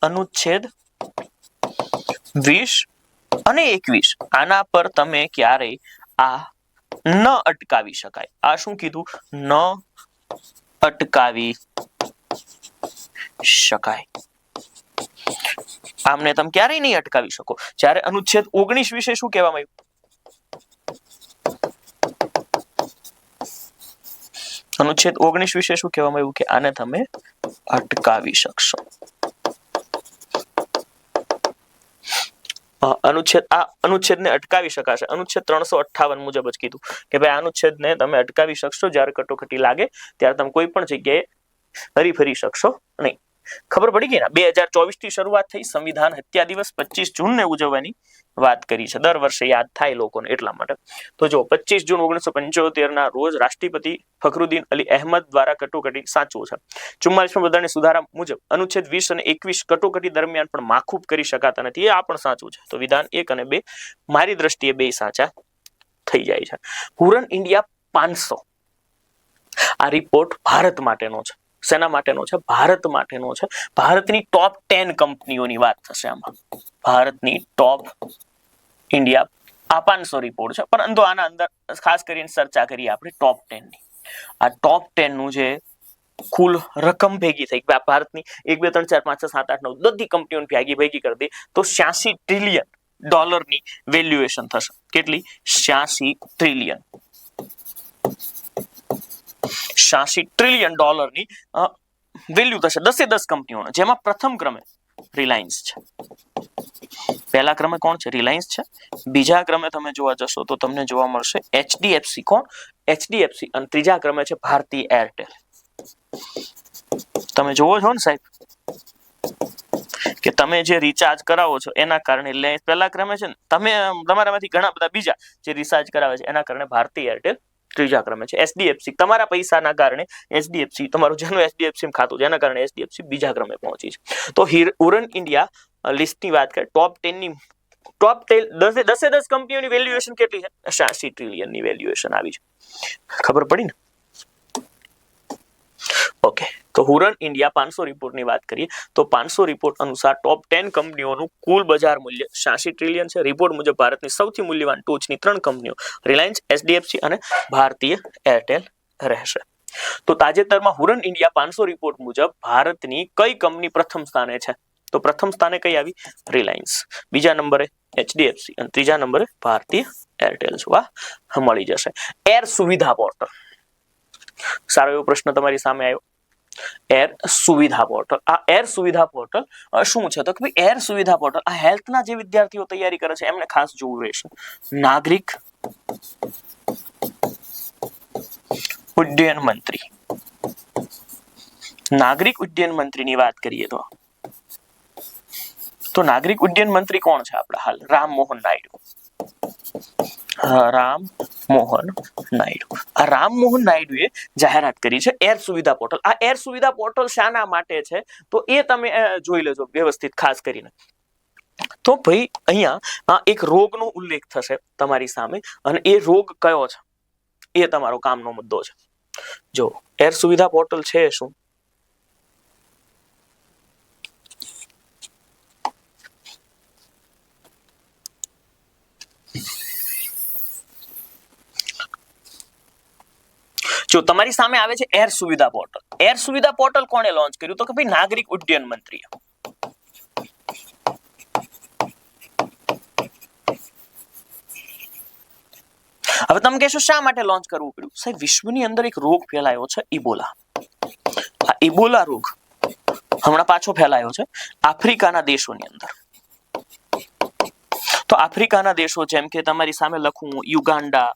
S1: અનુચ્છેદ 20 અને 21 આના પર તમે ક્યારેય આ ન અટકાવી શકાય. આ શું કીધું? ન અટકાવી શકાય. આમને તમે ક્યારેય નહીં અટકાવી શકો. જ્યારે અનુચ્છેદ 19 વિશે શું કહેવામાં આવ્યું? અનુચ્છેદ 19 વિશે શું કહેવામાં આવ્યું? કે આને તમે અટકાવી શકશો. અનુચ્છેદને અટકાવી શકાશે. અનુચ્છેદ 358 મુજબ જ કીધું કે ભાઈ અનુચ્છેદને તમે અટકાવી શકશો. જ્યારે કટોકટી લાગે ત્યારે તમે કોઈ પણ જગ્યાએ હરીફરી શકશો નહીં. ખબર પડી ગઈ ને? 2024 થી શરૂઆત થઈ. સંવિધાન હત્યા દિવસ 25 જૂનને ઉજવવાની વાત કરી છે. દર વર્ષે યાદ થાય લોકોને એટલા માટે. તો જો 25 જૂન 1975 ના રોજ રાષ્ટ્રપતિ ફખરુદ્દીન અલી અહેમદ દ્વારા કટોકટી સાચું છે. 44મા બંધારણીય સુધારા મુજબ અનુચ્છેદ 20 અને 21 કટોકટી દરમિયાન પણ માખૂફ કરી શકાતા નથી. એ આ પણ સાચું છે. તો વિધાન 1 અને 2 મારી દ્રષ્ટિએ બે સાચા થઈ જાય છે. હુરન ઇન્ડિયા 500 આ રિપોર્ટ ભારત માટેનો છે. શેના માટેનો છે? ભારત માટેનો છે. ભારતની ટોપ 10 કંપનીઓની વાત થશે આમાં. ભારતની ટોપ ઇન્ડિયા આ 500 રિપોર્ટ છે, પરંતુ આના અંદર ખાસ કરીને ચર્ચા કરીએ આપણે ટોપ 10 ની. આ ટોપ 10 નું જે કુલ રકમ ભેગી થઈ ભારતની 1 2 3 4 5 6 7 8 9 બધી કંપનીઓની ભેગી કરી દે તો $86 ટ્રિલિયન ની વેલ્યુએશન થશે. કેટલી? 86 ટ્રિલિયન. 86 ટ્રિલિયન ડોલરની વેલ્યુ થશે 10 કંપનીઓનો. જેમાં પ્રથમ ક્રમે રિલાયન્સ છે. પહેલા ક્રમે કોણ છે? રિલાયન્સ છે. બીજા ક્રમે તમે જોવા જશો તો તમને જોવા મળશે એચડીએફસી. કોણ? એચડીએફસી. અને ત્રીજા ક્રમે છે ભારતી એરટેલ. તમે જોવો છો ને સાહેબ કે તમે જે રિચાર્જ કરાવો છો એના કારણે રિલાયન્સ પહેલા ક્રમે છે ને, તમે તમારામાંથી ઘણા બધા બીજા જે રિચાર્જ કરાવે છે એના કારણે ભારતી એરટેલ ત્રીજા ક્રમે છે. એચડીએફસી તમારા પૈસાના કારણે એચડીએફસી, તમારું જેનું એચડીએફસી ખાતું જેના કારણે એચડીએફસી બીજા ક્રમે પહોંચી છે. તો ઉરન ઇન્ડિયા લિસ્ટની વાત કરીએ ટોપ 10 ની, ટોપ 10 કંપનીઓની વેલ્યુએશન કેટલી છે? 86 ટ્રિલિયનની વેલ્યુએશન આવી છે. ખબર પડી ને? ઓકે. તો હુરન ઇન્ડિયા 500 રિપોર્ટની વાત કરીએ તો 500 રિપોર્ટ અનુસાર ટોપ 10 કંપનીઓનું કુલ બજાર મૂલ્ય 86 ટ્રિલિયન છે. રિપોર્ટ મુજબ ભારતની સૌથી મૂલ્યવાન ટોચની 3 કંપનીઓ રિલાયન્સ, એચડીએફસી અને ભારતીય એરટેલ રહેશે. તો તાજેતરમાં હુરન ઇન્ડિયા 500 રિપોર્ટ મુજબ ભારતની કઈ કંપની પ્રથમ સ્થાને છે? તો પ્રથમ સ્થાને કઈ આવી? રિલાયન્સ. બીજા નંબરે એચડીએફસી અને ત્રીજા નંબરે ભારતીય એરટેલ જોવા મળી જશે. એર સુવિધા પોર્ટલ, સારો એવો પ્રશ્ન તમારી સામે આવ્યો. એર સુવિધા પોર્ટલ. આ એર સુવિધા પોર્ટલ શું છે? તો કે ભાઈ એર સુવિધા પોર્ટલ આ હેલ્થના જે વિદ્યાર્થીઓ તૈયારી કરે છે એમને ખાસ જોવું રહેશે. નાગરિક ઉડ્ડયન મંત્રી. નાગરિક ઉડ્ડયન મંત્રીની વાત કરીએ તો નાગરિક ઉડ્ડયન મંત્રી કોણ છે આપણા હાલ? રામમોહન નાયડુ. રામમોહન નાયડુ. આ રામમોહન નાયડુએ જાહેરાત કરી છે એર સુવિધા પોર્ટલ. આ એર સુવિધા પોર્ટલ શાના માટે છે તો એ તમે જોઈ લેજો વ્યવસ્થિત ખાસ કરીને. તો ભાઈ અહીંયા એક રોગનો ઉલ્લેખ થશે તમારી સામે અને એ રોગ કયો છે એ તમારો કામનો મુદ્દો છે. જો એર સુવિધા પોર્ટલ છે શું? જો તમારી સામે આવે છે એર સુવિધા પોર્ટલ. એર સુવિધા પોર્ટલ કોણે લોન્ચ કર્યું? તો કે ભાઈ નાગરિક ઉડ્ડયન મંત્રીએ. હવે તમે કહેશો શા માટે લોન્ચ કરવું પડ્યું? સાહેબ વિશ્વની અંદર એક રોગ ફેલાયો છે ઇબોલા. આ ઇબોલા રોગ હમણાં પાછો ફેલાયો છે આફ્રિકાના દેશોની અંદર. તો આફ્રિકાના દેશો જેમ કે તમારી સામે લખું યુગાન્ડા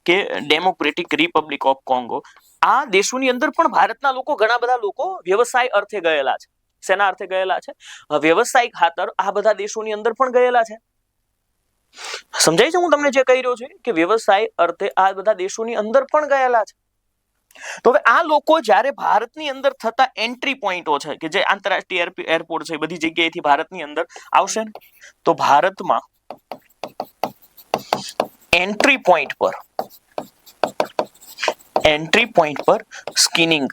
S1: કે ડેમોક્રેટિક રિપબ્લિક ઓફ કોંગો, આ દેશોની અંદર પણ ભારતના લોકો, ઘણા બધા લોકો વ્યવસાય અર્થે ગયેલા છે. શેના અર્થે ગયેલા છે? વ્યવસાય ખાતર આ બધા દેશોની અંદર પણ ગયેલા છે. સમજાય છે હું તમને જે કહી રહ્યો છું કે વ્યવસાય અર્થે આ બધા દેશોની અંદર પણ ગયેલા છે. તો હવે આ લોકો જ્યારે ભારતની અંદર થતા એન્ટ્રી પોઈન્ટો છે કે જે આંતરરાષ્ટ્રીય એરપોર્ટ છે, બધી જગ્યાએથી ભારતની અંદર આવશે ને, તો ભારતમાં એન્ટ્રી પોઈન્ટ પર સ્કીનિંગ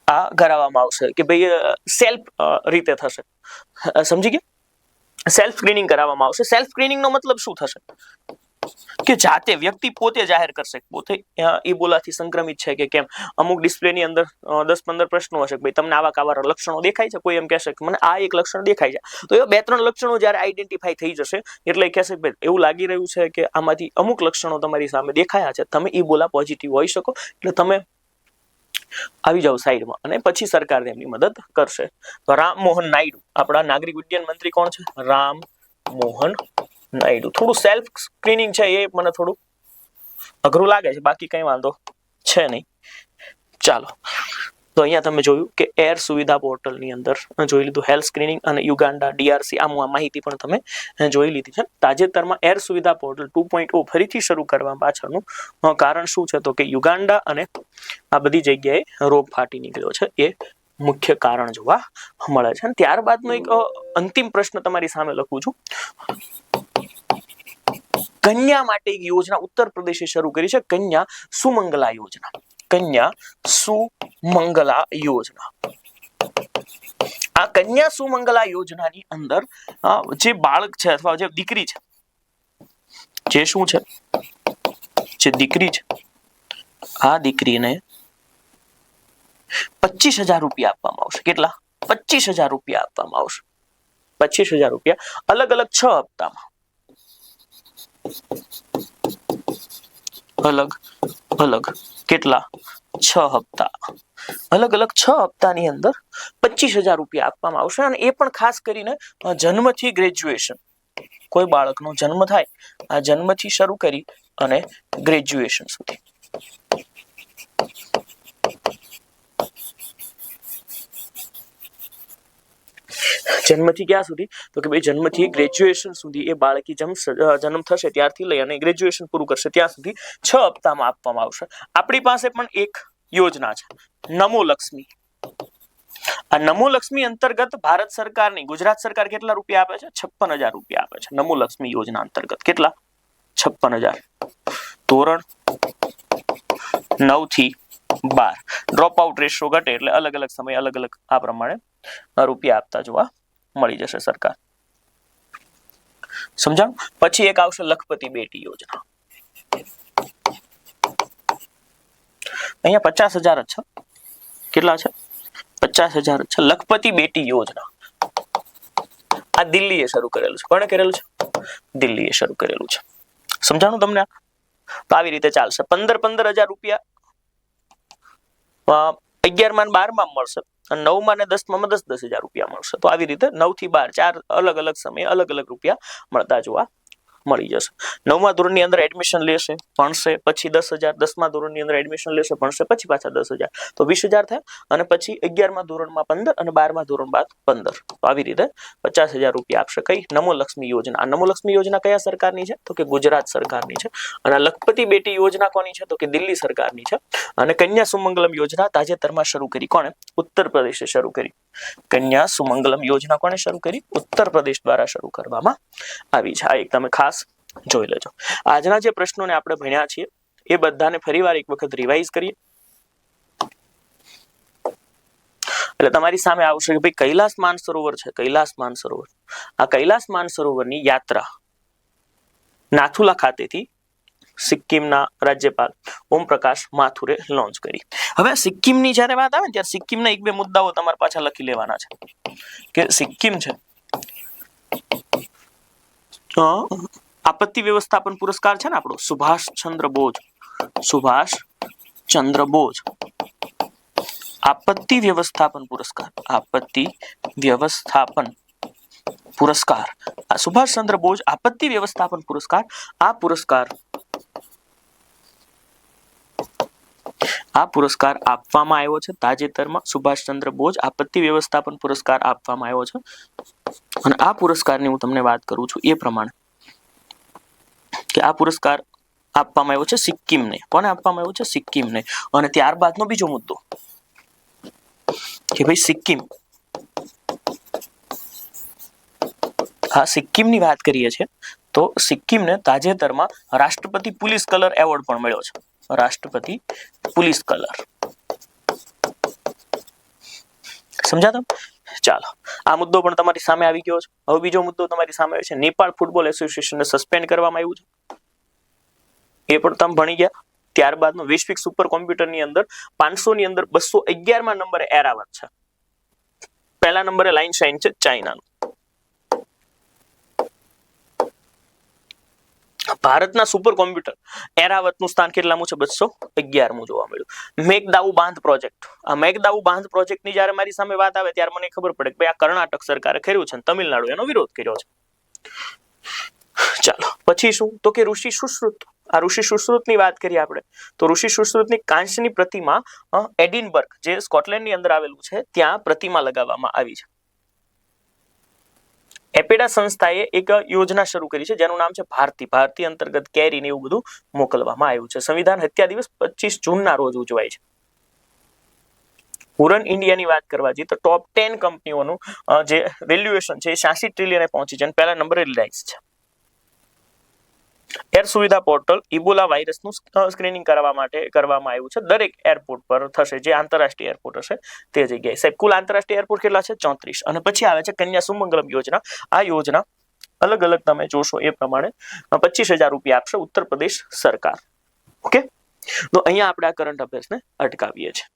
S1: આ કરાવવામાં આવશે કે ભાઈ સેલ્ફ રીતે થશે. સમજી ગયા? સેલ્ફ સ્ક્રીનિંગ કરાવવામાં આવશે. સેલ્ફ સ્ક્રીનિંગ નો મતલબ શું થશે કે જાતે વ્યક્તિ પોતે જાહેર કરશે પોતે ઇબોલાથી સંક્રમિત છે કે કેમ. અમુક ડિસ્પ્લેની અંદર 10-15 પ્રશ્નો હશે કે ભાઈ તમને આવા લક્ષણો દેખાય છે. કોઈ એમ કહેશે કે મને આ એક લક્ષણ દેખાય છે, તો એ 2-3 લક્ષણો જ્યારે આઈડેન્ટિફાઈ થઈ જશે એટલે કહેશે કે ભાઈ એવું લાગી રહ્યું છે કે આમાંથી અમુક લક્ષણો તમારી સામે દેખાયા છે, તમે ઇબોલા પોઝિટિવ હોઈ શકો, એટલે તમે આવી જાવ સાઈડમાં, અને પછી સરકાર એમની મદદ કરશે. તો રામમોહન નાયડુ, આપણા નાગરિક ઉડ્ડયન મંત્રી કોણ છે? રામમોહન નાયડુ. થોડું સેલ્ફ સ્ક્રીનિંગ છે એ મને થોડું અઘરું લાગે છે, બાકી કઈ વાંધો છે નહીં. ચાલો, તો અહીંયા તમે જોયું કે એર સુવિધા પોર્ટલની અંદર જોઈ લીધું હેલ્થ સ્ક્રીનિંગ, અને યુગાન્ડા, DRC આ માહિતી પણ તમે જોઈ લીધી છે. તાજેતરમાં એર સુવિધા પોર્ટલ 2.0 ફરીથી શરૂ કરવા પાછળનું કારણ શું છે? તો કે યુગાન્ડા અને આ બધી જગ્યાએ રોગ ફાટી નીકળ્યો છે, એ મુખ્ય કારણ જોવા મળે છે. અને ત્યારબાદનો એક અંતિમ પ્રશ્ન તમારી સામે લખું છું. કન્યા માટે એક યોજના ઉત્તર પ્રદેશે શરૂ કરી છે, કન્યા સુમંગલા યોજના. કન્યા સુમંગલા યોજના. આ કન્યા સુમંગલા યોજનાની અંદર જે બાળક છે અથવા જે દીકરી છે, જે શું છે, જે દીકરી છે, આ દીકરીને 25,000 રૂપિયા આપવામાં આવશે. કેટલા? 25,000 રૂપિયા આપવામાં આવશે. 25,000 રૂપિયા અલગ અલગ 6 હપ્તામાં. અલગ અલગ કેટલા? 6 હપ્તા. અલગ અલગ 6 હપ્તાની અંદર 25,000 રૂપિયા આપવામાં આવશે. અને એ પણ ખાસ કરીને જન્મથી ગ્રેજ્યુએશન, કોઈ બાળકનો જન્મ થાય, આ જન્મથી શરૂ કરી અને ગ્રેજ્યુએશન સુધી. જન્મથી ક્યાં સુધી? તો કે ભાઈ જન્મથી ગ્રેજ્યુએશન સુધી એ બાળકી જન્મ થશે ત્યારથી લઈ અને ગ્રેજ્યુએશન પૂરું કરશે ત્યાં સુધી 6 હપ્તામાં આપવામાં આવશે. આપણી પાસે પણ એક યોજના છે, નમો લક્ષ્મી. આ નમો લક્ષ્મી અંતર્ગત ભારત સરકારની, ગુજરાત સરકાર કેટલા રૂપિયા આપે છે? 56,000 રૂપિયા આપે છે. નમો લક્ષ્મી યોજના અંતર્ગત કેટલા? 56,000. ધોરણ 9 થી 12 ડ્રોપ આઉટ રેશિયો ઘટે એટલે અલગ અલગ સમય અલગ અલગ આ પ્રમાણે રૂપિયા આપતા જોવા મળી જશે સરકાર. સમજાણું? પછી એક આવશે લખપતિ બેટી યોજના. અહીંયા 50,000 જ છે. કેટલા છે? 50,000 છે. લખપતિ બેટી યોજના આ દિલ્હીએ શરૂ કરેલું છે. કોણે કરેલું છે? દિલ્હીએ શરૂ કરેલું છે. સમજાણું તમને? તો આવી રીતે ચાલશે. 15,000 રૂપિયા 11માં અને 12માં મળશે, અને 9માં અને 10માં 10,000 રૂપિયા મળશે. તો આવી રીતે 9 થી 12 4 અલગ અલગ સમયે અલગ અલગ રૂપિયા મળતા જોવા મળી જશે. 9મા ધોરણની અંદર એડમિશન લેશે, ભણશે, પછી 10,000. 10મા ધોરણની અંદર એડમિશન લેશે, ભણશે, પછી પાછા 10,000, તો 20,000 થાય. અને પછી 11મા ધોરણમાં 15 અને 12મા ધોરણ બાદ 15. તો આવી રીતે 50,000 રૂપિયા આપશે. કઈ? નમો લક્ષ્મી યોજના. આ નમો લક્ષ્મી યોજના કયા સરકારની છે? તો કે ગુજરાત સરકારની છે. અને લખપતિ બેટી યોજના કોની છે? તો કે દિલ્હી સરકારની છે. અને કન્યા સુમંગલમ યોજના તાજેતરમાં શરૂ કરી. કોણે? ઉત્તર પ્રદેશે શરૂ કરી. કન્યા સુમંગલમ યોજના કોણે શરૂ કરી? ઉત્તર પ્રદેશ દ્વારા શરૂ કરવામાં આવી છે. આ એક તમે ખાસ જોઈ લેજો. આજના જે પ્રશ્નોને આપણે ભણ્યા છીએ એ બધાને ફરીવાર એક વખત રિવાઇઝ કરીએ એટલે તમારી સામે આવશે કે ભાઈ કૈલાસ માનસરોવર છે, કૈલાસ માનસરોવર. આ કૈલાસ માનસરોવરની યાત્રા નાથુલા ખાતેથી સિક્કિમના રાજ્યપાલ ઓમ પ્રકાશ માથુરે લોન્ચ કરી. હવે સિક્કિમની જ્યારે વાત આવે ને ત્યારે સિક્કિમના 1-2 મુદ્દાઓ તમારે પાછા લખી લેવાના છે કે સિક્કિમ છે આપત્તિ વ્યવસ્થાપન પુરસ્કાર છે ને આપણો સુભાષચંદ્ર બોઝ આપત્તિ વ્યવસ્થાપન પુરસ્કાર, આપત્તિ વ્યવસ્થાપન પુરસ્કાર, આ સુભાષચંદ્ર બોઝ આપત્તિ વ્યવસ્થાપન પુરસ્કાર, આ પુરસ્કાર આપવામાં આવ્યો છે તાજેતરમાં. સુભાષચંદ્ર બોઝ આપત્તિ વ્યવસ્થાપન પુરસ્કાર આપવામાં આવ્યો છે. અને આ પુરસ્કારની હું તમને વાત કરું છું એ પ્રમાણે કે આ પુરસ્કાર આપવામાં આવ્યો છે સિક્કિમને. કોને આપવામાં આવ્યો છે? સિક્કિમને. અને ત્યારબાદનો બીજો મુદ્દો કે ભાઈ સિક્કિમ, હા સિક્કિમની વાત કરીએ છીએ તો સિક્કિમને તાજેતરમાં રાષ્ટ્રપતિ પોલીસ કલર એવોર્ડ પણ મળ્યો છે. રાષ્ટ્રપતિ પોલીસ કલર. સમજાતો? ચાલો, આ મુદ્દો પણ તમારી સામે આવી ગયો છે. હવે બીજો મુદ્દો તમારી સામે આવ્યો છે, નેપાળ ફૂટબોલ એસોસિએશનને સસ્પેન્ડ કરવામાં આવ્યું છે. એ પણ તમે ભણી ગયા. ત્યારબાદનો વૈશ્વિક સુપર કોમ્પ્યુટરની અંદર 500 ની અંદર 211માં નંબરે એરાવત છે. પહેલા નંબરે લાઇન શાઇન છે ચાઇનાનું. ભારતના સુપર કોમ્પ્યુટર એરાવતનું સ્થાન કેટલામું છે? 211મું જોવા મળ્યું. મેઘદાઉ બાંધ પ્રોજેક્ટ, આ મેઘદાઉ બાંધ પ્રોજેક્ટની જ્યારે મારી સામે વાત આવે ત્યારે મને ખબર પડે કે ભાઈ આ કર્ણાટક સરકારે કર્યું છે અને તમિલનાડુ એનો વિરોધ કર્યો છે. ચાલો, પછી શું? તો કે ઋષિ સુશ્રુત. આ ઋષિ સુશ્રુતની વાત કરીએ આપણે તો ઋષિ સુશ્રુતની કાંસ્યની પ્રતિમા એડિનબર્ગ, જે સ્કોટલેન્ડની અંદર આવેલું છે, ત્યાં પ્રતિમા લગાવવામાં આવી છે. એપેડા સંસ્થાએ એક યોજના શરૂ કરી છે જેનું નામ છે ભારતી. ભારતી અંતર્ગત કેરી ને એવું બધું મોકલવામાં આવ્યું છે. સંવિધાન હત્યા દિવસ 25 જૂનના રોજ ઉજવાય છે. ઉરન ઇન્ડિયાની વાત કરવા જઈએ તો ટોપ 10 કંપનીઓનું જે વેલ્યુએશન છે એ 86 ટ્રિલિયને પહોંચી છે અને પહેલા નંબરે રિલાયન્સ છે. એર સુવિધા પોર્ટલ ઇબોલા વાયરસનું સ્ક્રીનિંગ કરવા માટે કરવામાં આવ્યું છે. દરેક એરપોર્ટ પર થશે, જે આંતરરાષ્ટ્રીય એરપોર્ટ હશે તે જગ્યાએ. સાહેબ, કુલ આંતરરાષ્ટ્રીય એરપોર્ટ કેટલા છે? 34. અને પછી આવે છે કન્યા સુમંગલમ યોજના. આ યોજના અલગ અલગ તમે જોશો એ પ્રમાણે 25,000 રૂપિયા આપશે ઉત્તર પ્રદેશ સરકાર. ઓકે, તો અહીંયા આપણે આ કરંટ અફેર્સને અટકાવીએ છીએ.